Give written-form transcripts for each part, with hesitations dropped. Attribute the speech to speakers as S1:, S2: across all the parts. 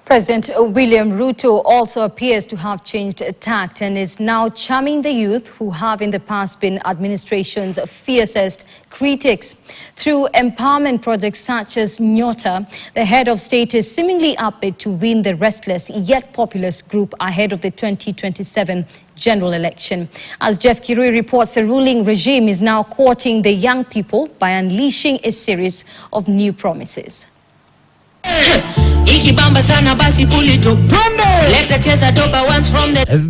S1: President William Ruto also appears to have changed tact and is now charming the youth who have in the past been administration's fiercest critics. Through empowerment projects such as NYOTA, the head of state is seemingly upbeat to win the restless yet populist group ahead of the 2027 general election. As Jeff Kirui reports, the ruling regime is now courting the young people by unleashing a series of new promises.
S2: As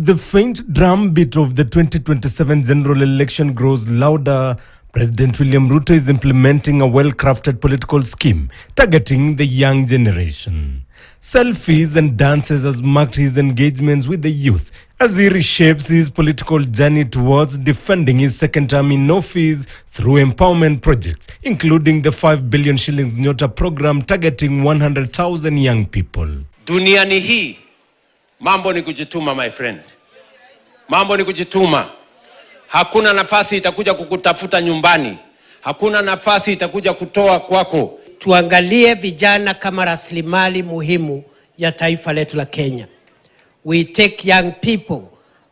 S2: the faint drumbeat of the 2027 general election grows louder, President William Ruto is implementing a well-crafted political scheme targeting the young generation. Selfies and dances has marked his engagements with the youth as he reshapes his political journey towards defending his second term in office through empowerment projects, including the 5 billion shillings NYOTA program targeting 100,000 young people.
S3: Duniani hii, mambo ni kujituma, my friend. Mambo ni kujituma. Hakuna nafasi itakuja kukutafuta nyumbani. Hakuna nafasi itakuja kutoa kwako.
S4: Tuangalie vijana kama rasilimali muhimu ya taifa letu la Kenya. We take young people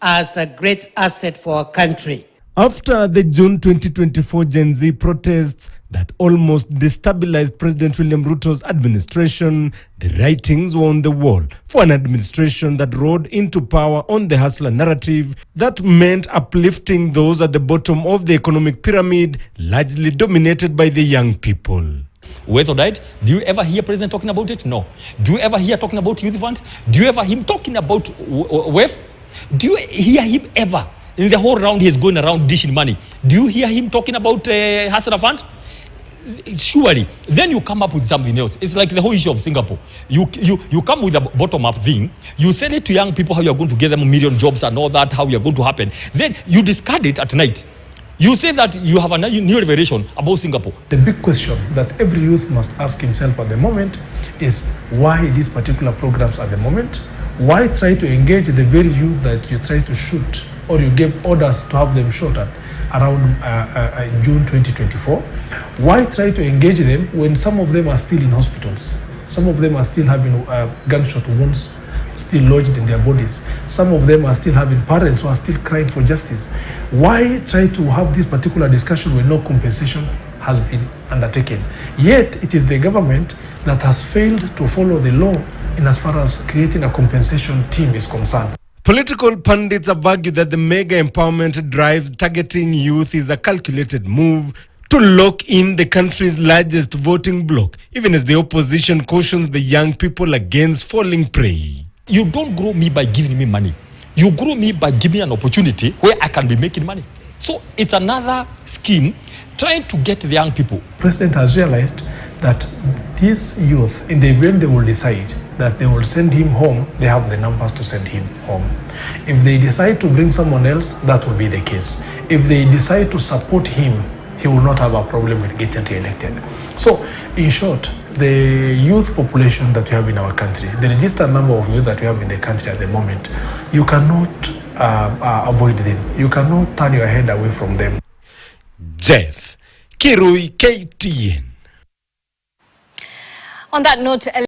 S4: as a great asset for our country.
S2: After the June 2024 Gen Z protests that almost destabilized President William Ruto's administration, the writings were on the wall for an administration that rode into power on the hustler narrative that meant uplifting those at the bottom of the economic pyramid, largely dominated by the young people.
S5: Where's or died? Do you ever hear President talking about it? No. Do you ever hear talking about youth fund? Do you ever hear him talking about WEF? Do you hear him ever? In the whole round he is going around dishing money. Do you hear him talking about Hustler Fund? Surely. Then you come up with something else. It's like the whole issue of Singapore. You come with a bottom-up thing. You sell it to young people how you are going to get them a million jobs and all that, how you are going to happen. Then you discard it at night. You say that you have a new revelation about Singapore.
S6: The big question that every youth must ask himself at the moment is why these particular programs at the moment? Why try to engage the very youth that you try to shoot or you gave orders to have them shot at around June 2024? Why try to engage them when some of them are still in hospitals? Some of them are still having gunshot wounds still lodged in their bodies. Some of them are still having parents who are still crying for justice. Why try to have this particular discussion when no compensation has been undertaken? Yet it is the government that has failed to follow the law in as far as creating a compensation team is concerned.
S2: Political pundits have argued that the mega empowerment drive targeting youth is a calculated move to lock in the country's largest voting bloc, even as the opposition cautions the young people against falling prey.
S5: You don't grow me by giving me money. You grow me by giving me an opportunity where I can be making money. So it's another scheme trying to get the young people.
S6: The president has realized that these youth, in the event they will decide that they will send him home, they have the numbers to send him home. If they decide to bring someone else, that will be the case. If they decide to support him, he will not have a problem with getting re-elected. So, in short, the youth population that we have in our country, the registered number of youth that we have in the country at the moment, you cannot avoid them. You cannot turn your head away from them.
S2: Jeff Kirui, KTN.
S1: On that note,